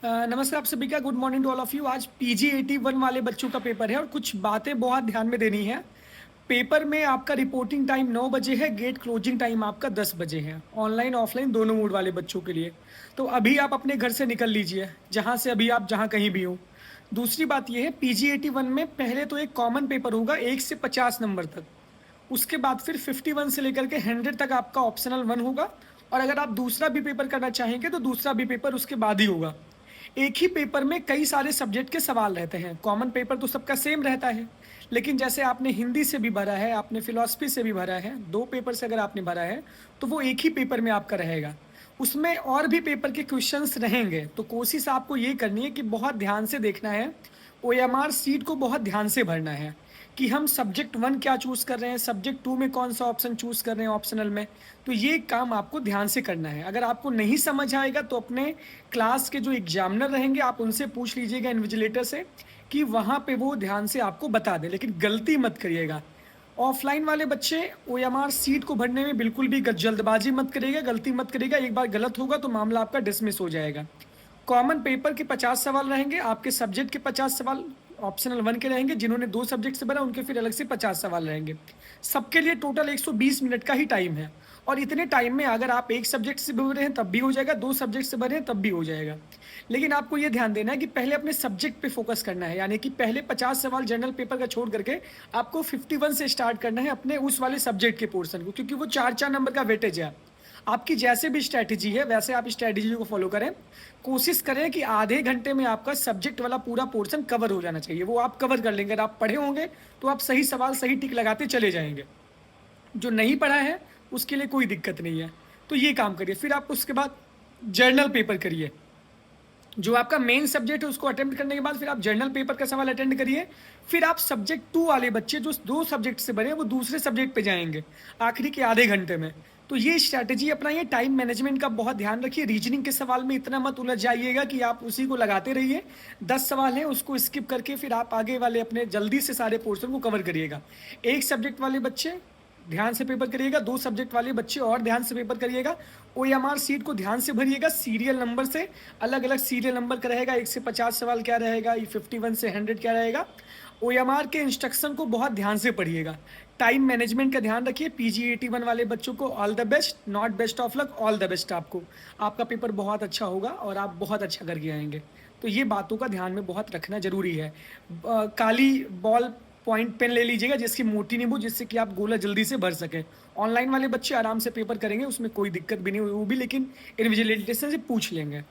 नमस्कार आप सभी का good morning to all of you. आज पीजी 81 वाले बच्चों का पेपर है और कुछ बातें बहुत ध्यान में देनी है। पेपर में आपका रिपोर्टिंग टाइम 9 बजे है, गेट क्लोजिंग टाइम आपका 10 बजे है, ऑनलाइन ऑफलाइन दोनों मोड वाले बच्चों के लिए। तो अभी आप अपने घर से निकल लीजिए, जहाँ से अभी आप जहाँ कहीं भी हो। दूसरी बात यह है, पीजी 81 में पहले तो एक कॉमन पेपर होगा 1 से 50 नंबर तक। उसके बाद फिर 51 से लेकर के 100 तक आपका ऑप्शनल 1 होगा। और अगर आप दूसरा भी पेपर करना चाहेंगे तो दूसरा भी पेपर उसके बाद ही होगा। एक ही पेपर में कई सारे सब्जेक्ट के सवाल रहते हैं। कॉमन पेपर तो सबका सेम रहता है, लेकिन जैसे आपने हिंदी से भी भरा है, आपने फिलॉसफी से भी भरा है, दो पेपर से अगर आपने भरा है तो वो एक ही पेपर में आपका रहेगा। उसमें और भी पेपर के क्वेश्चंस रहेंगे, तो कोशिश आपको ये करनी है कि बहुत ध्यान से देखना है। ओएमआर सीट को बहुत ध्यान से भरना है कि हम सब्जेक्ट 1 क्या चूज़ कर रहे हैं, सब्जेक्ट 2 में कौन सा ऑप्शन चूज़ कर रहे हैं ऑप्शनल में। तो ये काम आपको ध्यान से करना है। अगर आपको नहीं समझ आएगा तो अपने क्लास के जो एग्जामिनर रहेंगे आप उनसे पूछ लीजिएगा, इन्विजिलेटर से, कि वहाँ पे वो ध्यान से आपको बता दें। लेकिन गलती मत करिएगा। ऑफलाइन वाले बच्चे ओएमआर सीट को भरने में बिल्कुल भी जल्दबाजी मत करिएगा, गलती मत करिएगा। एक बार गलत होगा तो मामला आपका डिसमिस हो जाएगा। कॉमन पेपर के 50 सवाल रहेंगे, आपके सब्जेक्ट के 50 सवाल ऑप्शनल 1 के रहेंगे। जिन्होंने दो सब्जेक्ट से भरा उनके फिर अलग से 50 सवाल रहेंगे। सबके लिए टोटल 120 मिनट का ही टाइम है। और इतने टाइम में अगर आप एक सब्जेक्ट से भर रहे हैं तब भी हो जाएगा, दो सब्जेक्ट से भर रहे हैं तब भी हो जाएगा। लेकिन आपको ये ध्यान देना है कि पहले अपने सब्जेक्ट पे फोकस करना है, यानी कि पहले 50 सवाल जनरल पेपर का छोड़ करके आपको 51 से स्टार्ट करना है अपने उस वाले सब्जेक्ट के पोर्शन को, क्योंकि वो 4-4 नंबर का वेटेज है। आपकी जैसे भी स्ट्रैटेजी है वैसे आप स्ट्रैटेजी को फॉलो करें। कोशिश करें कि आधे घंटे में आपका सब्जेक्ट वाला पूरा पोर्शन कवर हो जाना चाहिए। वो आप कवर कर लेंगे। अगर आप पढ़े होंगे तो आप सही सवाल सही टिक लगाते चले जाएंगे। जो नहीं पढ़ा है उसके लिए कोई दिक्कत नहीं है। तो ये काम करिए। फिर आप उसके बाद जर्नल पेपर करिए। जो आपका मेन सब्जेक्ट है उसको अटेम्प्ट करने के बाद फिर आप जर्नल पेपर का सवाल अटेंड करिए। फिर आप सब्जेक्ट 2 वाले बच्चे जो दो सब्जेक्ट से बने वो दूसरे सब्जेक्ट पे जाएंगे आखिरी के आधे घंटे में। तो ये स्ट्रैटेजी अपनाइए। टाइम मैनेजमेंट का बहुत ध्यान रखिए। रीजनिंग के सवाल में इतना मत उलझ जाइएगा कि आप उसी को लगाते रहिए। 10 सवाल हैं उसको स्किप करके फिर आप आगे वाले अपने जल्दी से सारे पोर्शन को कवर करिएगा। एक सब्जेक्ट वाले बच्चे ध्यान से पेपर करिएगा, दो सब्जेक्ट वाले बच्चे और ध्यान से पेपर करिएगा। ओएमआर सीट को ध्यान से भरिएगा। सीरियल नंबर से अलग अलग सीरियल नंबर का रहेगा। 1 से 50 सवाल क्या रहेगा, 51 से 100 क्या रहेगा। ओएमआर के इंस्ट्रक्शन को बहुत ध्यान से पढ़िएगा। टाइम मैनेजमेंट का ध्यान रखिए। पीजी 81 वाले बच्चों को all the best, not best of luck, all the best आपको। आपका पेपर बहुत अच्छा होगा और आप बहुत अच्छा करके आएंगे। तो ये बातों का ध्यान में बहुत रखना जरूरी है। काली बॉल पॉइंट पेन ले लीजिएगा जिसकी मोटी नींबू, जिससे कि आप गोला जल्दी से भर सकें। ऑनलाइन वाले बच्चे आराम से पेपर करेंगे, उसमें कोई दिक्कत भी नहीं, वो भी लेकिन इन्विजिलेटर से पूछ लेंगे।